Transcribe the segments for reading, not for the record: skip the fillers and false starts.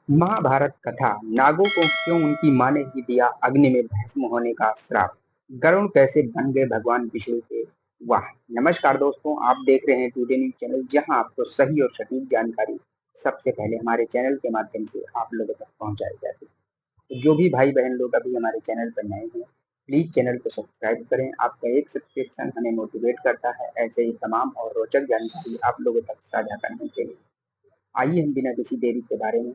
महाभारत कथा। नागों को क्यों उनकी मां ने ही दिया अग्नि में भस्म होने का श्राप। गरुण कैसे बन गए भगवान विष्णु के। वाह। नमस्कार दोस्तों, आप देख रहे हैं टुडे न्यूज चैनल, जहां आपको सही और सटीक जानकारी सबसे पहले हमारे चैनल के माध्यम से आप लोगों तक पहुंचाई जाती है। तो जो भी भाई बहन लोग अभी हमारे चैनल पर नए हैं, प्लीज चैनल को सब्सक्राइब करें। आपका एक सब्सक्रिप्शन हमें मोटिवेट करता है ऐसे ही तमाम और रोचक जानकारी आप लोगों तक साझा करने के लिए। आइए हम बिना किसी देरी के बारे में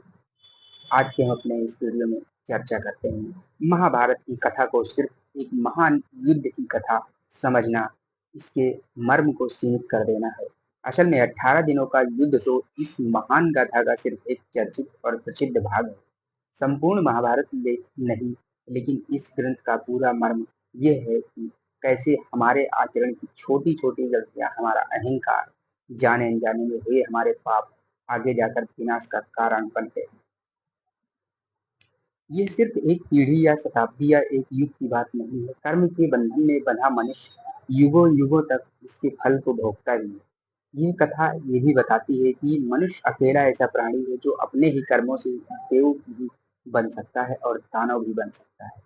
आज के हम अपने इस वीडियो में चर्चा करते हैं। महाभारत की कथा को सिर्फ एक महान युद्ध की कथा समझना, इसके मर्म को सीमित कर देना है। असल में 18 दिनों का युद्ध तो इस महान गाथा का सिर्फ एक चर्चित और प्रसिद्ध भाग है। संपूर्ण महाभारत नहीं, लेकिन इस ग्रंथ का पूरा मर्म यह है कि कैसे हमारे आचरण की छोटी छोटी गलतियां, हमारा अहंकार, जाने अनजाने में हुए हमारे पाप आगे जाकर विनाश का कारण बनते हैं। ये सिर्फ एक पीढ़ी या शताब्दी या एक युग की बात नहीं है। कर्म के बंधन में बंधा मनुष्य युगों युगों तक इसके फल को भोगता ही है। ये कथा ये भी बताती है कि मनुष्य अकेला ऐसा प्राणी है जो अपने ही कर्मों से देव भी बन सकता है और दानव भी बन सकता है।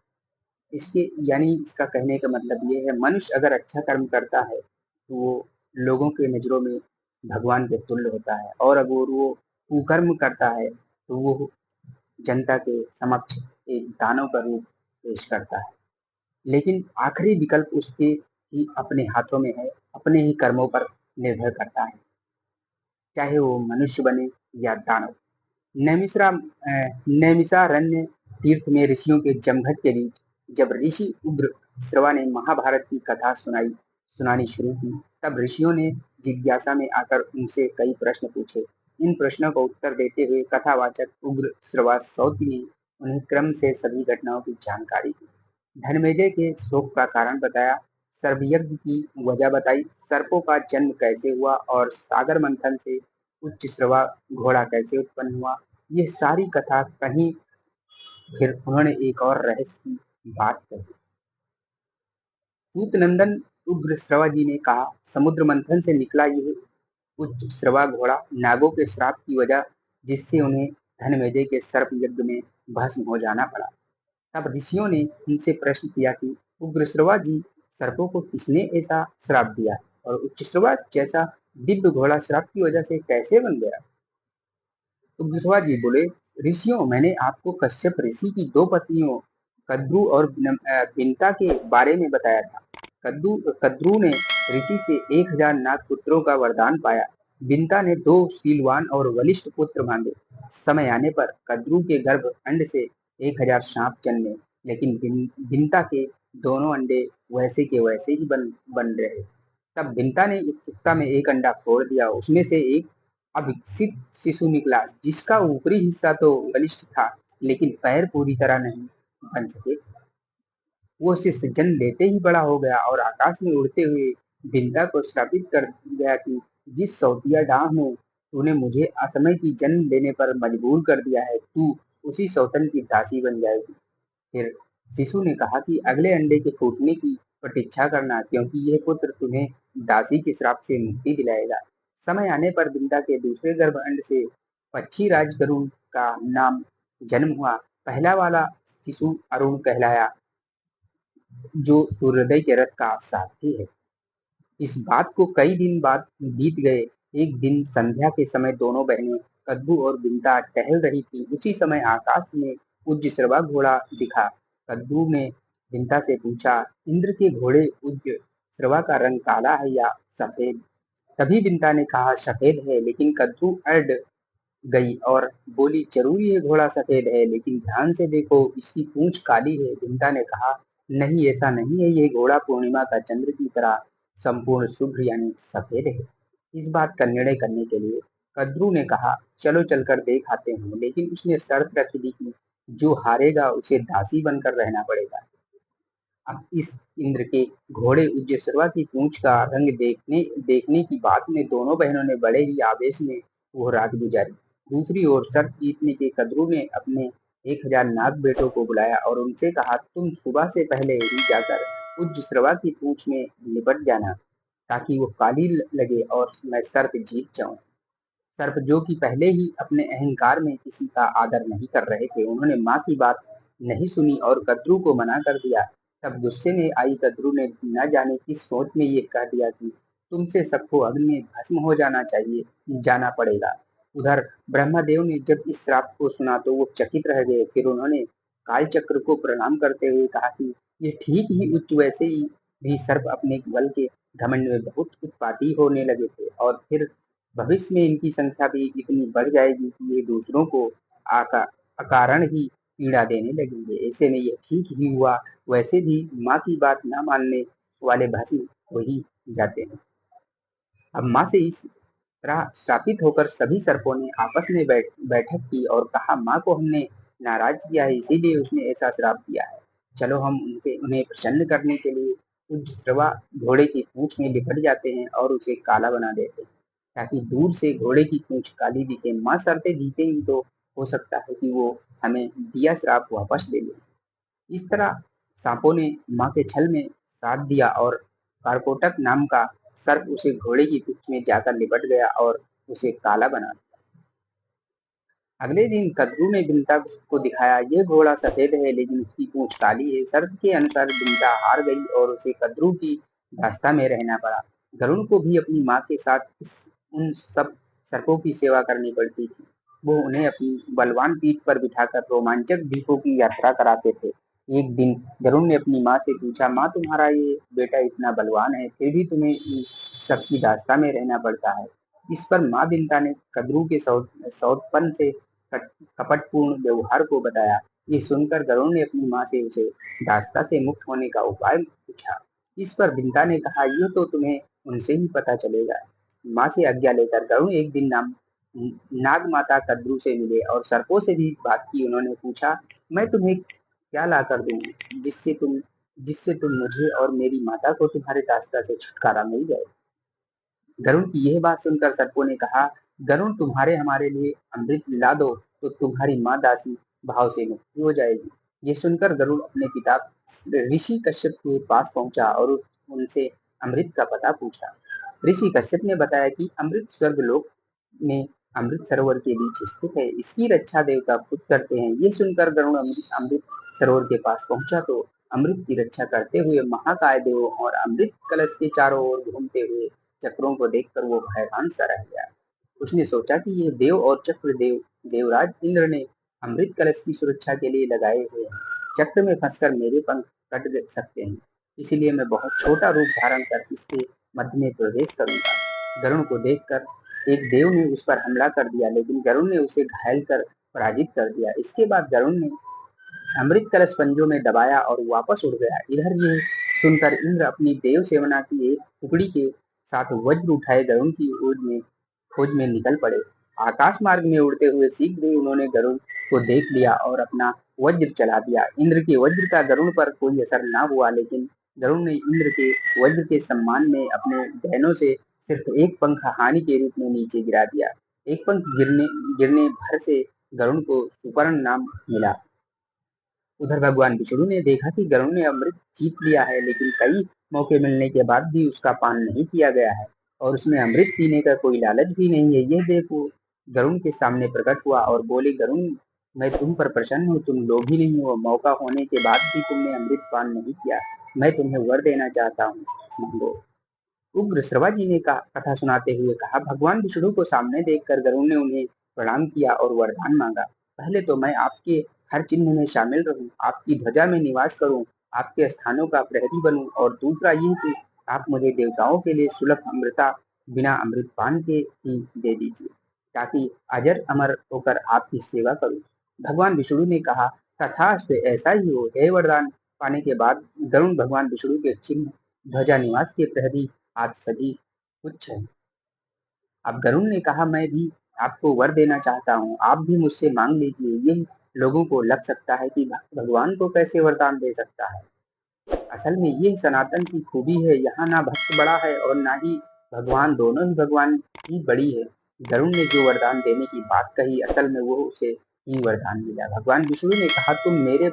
इसके यानी इसका कहने का मतलब ये है, मनुष्य अगर अच्छा कर्म करता है तो वो लोगों के नजरों में भगवान के तुल्य होता है, और अगर वो कुकर्म करता है तो वो जनता के समक्ष एक दानव का रूप पेश करता है। लेकिन आखिरी विकल्प उसके ही अपने हाथों में है, अपने ही कर्मों पर निर्भर करता है, चाहे वो मनुष्य बने या दानव। नैमिषारण्य तीर्थ में ऋषियों के जमघट के बीच जब ऋषि उग्र श्रवा ने महाभारत की कथा सुनानी शुरू की, तब ऋषियों ने जिज्ञासा में आकर उनसे कई प्रश्न पूछे। इन प्रश्नों का उत्तर देते हुए कथावाचक उग्र श्रवा सौती ने उन्हें क्रम से सभी घटनाओं की जानकारी दी। धनमेजय के शोक का कारण बताया, सर्वयज्ञ की वजह बताई, सर्पों का जन्म कैसे हुआ और सागर मंथन से उच्च श्रवा घोड़ा कैसे उत्पन्न हुआ। ये सारी कथा कहीं फिर उन्होंने एक और रहस्य की बात कही। सूतनंदन उग्र श्रवा जी ने कहा, समुद्र मंथन से निकला यह उच्च श्रवा घोड़ा नागों के श्राप की वजह, जिससे उन्हें धनमेजय के सर्प यज्ञ में भस्म हो जाना पड़ा। तब ऋषियों ने उनसे प्रश्न किया कि उग्रश्रवा जी, सर्पों को किसने ऐसा श्राप दिया और उच्चश्रवा जैसा दिव्य घोड़ा श्राप की वजह से कैसे बन गया। उग्रश्रवा जी बोले, ऋषियों, मैंने आपको कश्यप ऋषि की दो पत्नियों कद्रु और बिनता के बारे में बताया था। कद्रु ने ऋषि से 1000 नाग पुत्रों का वरदान पाया। बिनता ने 2 शीलवान और बलिष्ठ पुत्र मांगे। समय आने पर कद्रु के गर्भ अंड से 1000 सांप जन्मे, लेकिन बिनता के दोनों अंडे वैसे के वैसे ही बन रहे। तब बिनता ने उत्सुकता में एक अंडा फोड़ दिया, उसमें से एक अविकसित शिशु निकला, जिसका ऊपरी हिस्सा तो बलिष्ठ था, लेकिन पैर पूरी तरह नहीं बन सके। वो शिष्य जन्म लेते ही बड़ा हो गया और आकाश में उड़ते हुए बिंदा को श्रापित कर गया कि जिस सौतिया डाह ने तूने मुझे असमय की जन्म लेने पर मजबूर कर दिया है, तू उसी सौतन की दासी बन जाएगी। फिर शिशु ने कहा कि अगले अंडे के फूटने की प्रतीक्षा करना, क्योंकि यह पुत्र तुम्हें दासी के श्राप से मुक्ति दिलाएगा। समय आने पर बिंदा के दूसरे गर्भ अंड से पक्षी राज गरुड़ का नाम जन्म हुआ। पहला वाला शिशु अरुण कहलाया, जो सूर्योदय के रथ का सारथी है। इस बात को कई दिन बाद बीत गए। एक दिन संध्या के समय दोनों बहनें कद्दू और बिंता टहल रही थी। उसी समय आकाश में उज्जश्रवा घोड़ा दिखा। कद्दू ने बिंता से पूछा, इंद्र के घोड़े उज्जश्रवा का रंग काला है या सफेद। तभी बिंता ने कहा, सफेद है। लेकिन कद्दू अड़ गई और बोली, जरूर ये घोड़ा सफेद है, लेकिन ध्यान से देखो, इसकी पूंछ काली है। बिंता ने कहा, नहीं, ऐसा नहीं है, ये घोड़ा पूर्णिमा का चंद्र की तरह संपूर्ण शुभ्र यानी सफेद है। इस बात का निर्णय करने के लिए कद्रू ने कहा, चलो चलकर देख आते हैं। लेकिन उसने शर्त रख दी कि जो हारेगा उसे दासी बनकर रहना पड़ेगा। अब इस इंद्र के घोड़े उज्जैसरवा की पूंछ का रंग देखने की बात में दोनों बहनों ने बड़े ही आवेश में वो रात गुजारी। दूसरी ओर शर्त जीतने के कद्रू ने अपने 1000 नाग बेटों को बुलाया और उनसे कहा, तुम सुबह से पहले ही जाकर उज्जश्रवा की पूंछ में लिपट जाना, ताकि वो काली लगे और मैं शर्त जीत जाऊं। सर्प जो कि पहले ही अपने अहंकार में किसी का आदर नहीं कर रहे थे, उन्होंने माँ की बात नहीं सुनी और कद्रू को मना कर दिया। तब गुस्से में आई कद्रू ने न जाने किस सोच में ये कह दिया कि तुमसे सबको अग्नि में भस्म हो जाना पड़ेगा। उधर ब्रह्मदेव ने जब इस श्राप को सुना तो वो चकित रह गए। फिर उन्होंने काल चक्र को प्रणाम करते हुए कहा कि ये ठीक ही उच्च, वैसे ही भी सर्प अपने बल के घमंड में बहुत उत्पाती होने लगे थे और फिर भविष्य में इनकी संख्या भी इतनी बढ़ जाएगी कि ये दूसरों को आका अकारण ही पीड़ा देने लगेंगे। ऐसे में यह ठीक ही हुआ, वैसे भी माँ की बात न मानने वाले भस्म हो ही जाते हैं। अब माँ से इस तरह श्रापित होकर सभी सर्पों ने आपस में बैठक की और कहा, माँ को हमने नाराज किया है, इसीलिए उसने ऐसा श्राप दिया है। चलो हम उन्हें प्रसन्न करने के लिए उज्जस्रवा घोड़े की पूंछ में लिपट जाते हैं और उसे काला बना देते हैं, ताकि दूर से घोड़े की पूंछ काली दिखे। माँ शर्तें जीते ही तो हो सकता है कि वो हमें दिया श्राप वापस ले ले। इस तरह सांपों ने माँ के छल में साथ दिया और कारकोटक नाम का सर्प उसे घोड़े की पूंछ में जाकर लिपट गया और उसे काला बना दिया। अगले दिन कद्रू ने बिंता को दिखाया, ये घोड़ा सफेद है लेकिन उसकी पूंछ काली है। शर्त के अनुसार बिंता हार गई और उसे कद्रू की दास्ता में रहना पड़ा। गरुड़ को भी अपनी माँ के साथ उन सब सर्पों की सेवा करनी पड़ती थी। वो उन्हें अपनी बलवान पीठ पर बिठाकर रोमांचक द्वीपों की यात्रा कराते थे। एक दिन गरुड़ ने अपनी माँ से पूछा, माँ तुम्हारा ये बेटा इतना बलवान है, फिर भी तुम्हें इन सबकी दास्ता में रहना पड़ता है। इस पर माँ बिंता ने कद्रू के सौतपन से कपटपूर्ण व्यवहार को बताया। ये सुनकर गरुड़ ने अपनी माँ से उसे दास्ता से मुक्त होने का उपाय पूछा। इस पर बिंता ने कहा, ये तो तुम्हें उनसे ही पता चलेगा। माँ से आज्ञा लेकर गरुड़ एक दिन नाग माता कद्रू से मिले और सर्पों से भी बात की। उन्होंने पूछा, मैं तुम्हें क्या ला कर दूं जिससे तुम मुझे और मेरी माता को तुम्हारे दास्ता से छुटकारा मिल जाए। गरुड़ की यह बात सुनकर सर्पों ने कहा, गरुड़ तुम्हारे हमारे लिए अमृत ला दो तो तुम्हारी माँ दासी भाव से मुक्ति हो जाएगी। ये सुनकर गरुड़ अपने पिता ऋषि कश्यप के पास पहुंचा और उनसे अमृत का पता पूछा। ऋषि कश्यप ने बताया कि अमृत स्वर्गलोक में अमृत सरोवर के बीच स्थित है, इसकी रक्षा देवता खुद करते हैं। ये सुनकर गरुड़ अमृत सरोवर के पास पहुंचा तो अमृत की रक्षा करते हुए महाकाय देव और अमृत कलश के चारों ओर घूमते हुए चक्रों को देखकर वो हैरान सा रह गया। उसने सोचा कि ये देव और चक्र देवराज इंद्र ने अमृत कलश की सुरक्षा के लिए लगाए हुए हैं। चक्र में फंसकर मेरे पंख कट सकते हैं, इसलिए मैं बहुत छोटा रूप धारण कर इसके मध्य में प्रवेश करूंगा। गरुड़ को देखकर एक देव ने उस पर हमला कर दिया, लेकिन गरुड़ ने उसे घायल कर पराजित कर दिया। इसके बाद गरुड़ ने अमृत कलश पंजों में दबाया और वापस उड़ गया। इधर ये सुनकर इंद्र अपनी देव सेना की एक टुकड़ी के साथ वज्र उठाए गरुड़ की खोज में निकल पड़े। आकाश मार्ग में उड़ते हुए शीघ्र ही उन्होंने गरुड़ को देख लिया और अपना वज्र चला दिया। इंद्र के वज्र का गरुड़ पर कोई असर न हुआ, लेकिन गरुड़ ने इंद्र के वज्र के सम्मान में अपने बहनों से सिर्फ एक पंख हानि के रूप में नीचे गिरा दिया। एक पंख गिरने गिरने भर से गरुड़ को सुपर्ण नाम मिला। उधर भगवान विष्णु ने देखा कि गरुड़ ने अमृत जीत लिया है, लेकिन कई मौके मिलने के बाद भी उसका पान नहीं किया गया है और उसमें अमृत पीने का कोई लालच भी नहीं है। यह देखो गरुड़ के सामने प्रकट हुआ और बोले, गरुड़ मैं तुम पर प्रसन्न हूँ, तुम लोभी नहीं हो। मौका होने के बाद भी तुमने अमृत पान नहीं किया। मैं तुम्हें वर देना चाहता हूँ, मांगो। उग्र श्रवाजी ने कथा सुनाते हुए कहा, भगवान विष्णु को सामने देखकर गरुड़ ने उन्हें प्रणाम किया और वरदान मांगा। पहले तो मैं आपके हर चिन्ह में शामिल रहूं, आपकी ध्वजा में निवास करूं, आपके स्थानों का प्रहरी बनूं, और दूसरा ये कि आप मुझे देवताओं के लिए सुलभ अमृता बिना अमृत पान के ही दे दीजिए, ताकि अजर अमर होकर आपकी सेवा करूं। भगवान विष्णु ने कहा, तथास्तु, ऐसा ही हो। हे वरदान पाने के बाद गरुड़ भगवान विष्णु के चिन्ह ध्वजा निवास के प्रहरी आज सभी कुछ है। अब गरुड़ ने कहा, मैं भी आपको वर देना चाहता हूँ, आप भी मुझसे मांग लीजिए। ये लोगों को लग सकता है कि भगवान को कैसे वरदान दे सकता है। असल में ये सनातन की खूबी है, यहाँ ना भक्त बड़ा है और ना ही भगवान, दोनों ही भगवान की बड़ी है। गरुड़ ने जो वरदान देने की बात कही, असल में वो उसे ही वरदान मिला। भगवान विष्णु ने कहा, तुम मेरे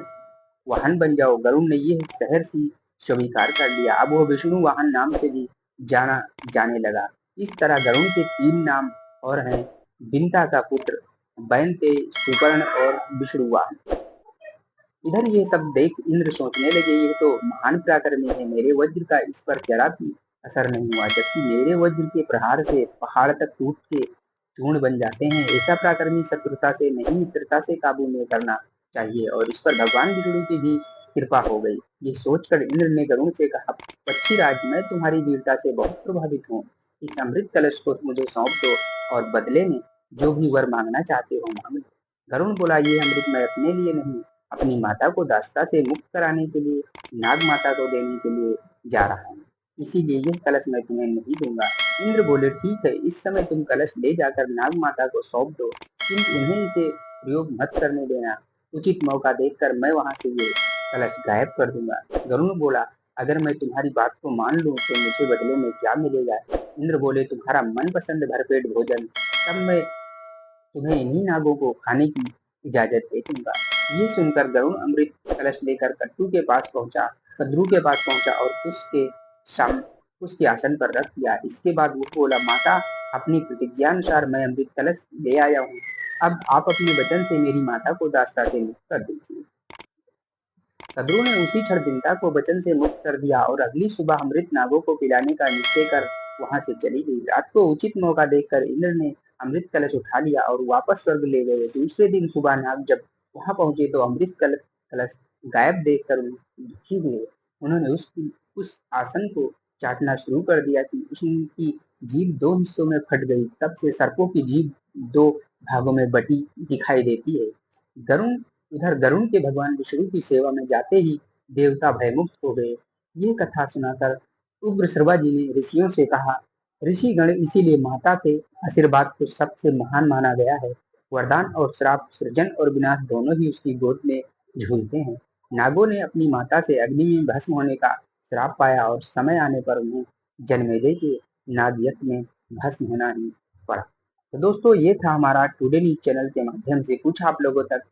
वाहन बन जाओ। गरुड़ ने यह शहर सी स्वीकार कर लिया। अब वो विष्णु वाहन नाम से भी जाना जाने लगा। इस तरह गरुड़ के 3 नाम और हैं, बिनता का पुत्र बैनते सुपर्ण और विष्णुवाहन। इधर ये सब देख इंद्र सोचने लगे, ये तो महान पराक्रमी है, मेरे वज्र का इस पर जरा भी असर नहीं हुआ, जबकि मेरे वज्र के प्रहार से पहाड़ तक टूट के चूर्ण बन जाते हैं। ऐसा पराक्रमी शत्रुता से नहीं मित्रता से काबू में करना चाहिए। और इस पर भगवान विष्णु की भी कृपा हो गई। ये सोचकर इंद्र ने गरुड़ से कहा, पक्षीराज, मैं तुम्हारी वीरता से बहुत प्रभावित हूँ। इस अमृत कलश को मुझे सौंप दो और बदले में जो भी वर मांगना चाहते हो मांग लो। गरुड़ बोला, ये अमृत मैं अपने लिए नहीं, अपनी माता को दास्ता से मुक्त कराने के लिए, नाग माता को देने के लिए जा रहा हूँ, इसीलिए यह कलश मैं तुम्हें नहीं दूंगा। इंद्र बोले, ठीक है, इस समय तुम कलश ले जाकर नाग माता को सौंप दो, किंतु उन्हें इसे प्रयोग मत करने देना। उचित मौका देखकर मैं वहां से ये कलश गायब कर दूंगा। गरुड़ बोला, अगर मैं तुम्हारी बात को मान लूं तो मुझे बदले में क्या मिलेगा? इंद्र बोले, तुम्हारा मनपसंद भरपेट भोजन। तब मैं तुम्हें इन्हीं नागों को खाने की इजाजत दे दूंगा। ये सुनकर गरुड़ अमृत कलश लेकर कद्रू के पास पहुंचा और उसके आसन पर रख दिया। इसके बाद वो बोला, माता, अपनी प्रतिज्ञा अनुसार मैं अमृत कलश ले आया हूँ। अब आप अपने वचन से मेरी माता को दास्ता से मुक्त कर दीजिए। कद्रू ने उसी क्षण बिंता को वचन से मुक्त कर दिया और अगली सुबह अमृत नागों को पिलाने का निश्चय कर वहां से चली गई। रात को उचित मौका देखकर इंद्र ने अमृत कलश उठा लिया और वापस स्वर्ग ले गए। दूसरे दिन सुबह नाग जब वहां पहुंचे तो अमृत कलश गायब देखकर दुखी हुए। उन्होंने उस आसन को चाटना शुरू कर दिया कि उसकी जीभ दो हिस्सों में फट गई। तब से सर्पों की जीभ दो भागों में बटी दिखाई देती है। गरुण उधर गरुण के भगवान विष्णु की सेवा में जाते ही देवता भयमुक्त हो गए। ये कथा सुनाकर उग्र श्रवा जी ने ऋषियों से कहा, ऋषिगण, इसीलिए माता के आशीर्वाद को सबसे महान माना गया है। वरदान और श्राप, सृजन और विनाश दोनों ही उसकी गोद में झूलते हैं। नागों ने अपनी माता से अग्नि में भस्म होने का श्राप पाया और समय आने पर उन्हें जन्मेजय के नाग यज्ञ में भस्म होना ही पड़ा। तो दोस्तों, ये था हमारा टुडे न्यूज चैनल के माध्यम से कुछ आप लोगों तक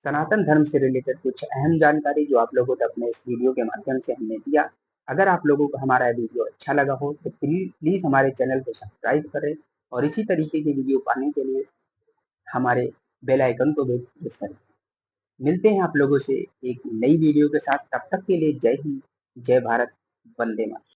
सनातन धर्म से रिलेटेड कुछ अहम जानकारी जो आप लोगों तक अपने इस वीडियो के माध्यम से हमने दिया। अगर आप लोगों को हमारा वीडियो अच्छा लगा हो तो प्लीज हमारे चैनल को सब्सक्राइब करें और इसी तरीके की वीडियो पाने के लिए हमारे बेल आइकन को भी प्रेस करें। मिलते हैं आप लोगों से एक नई वीडियो के साथ। तब तक के लिए जय हिंद, जय भारत, वंदे मातरम।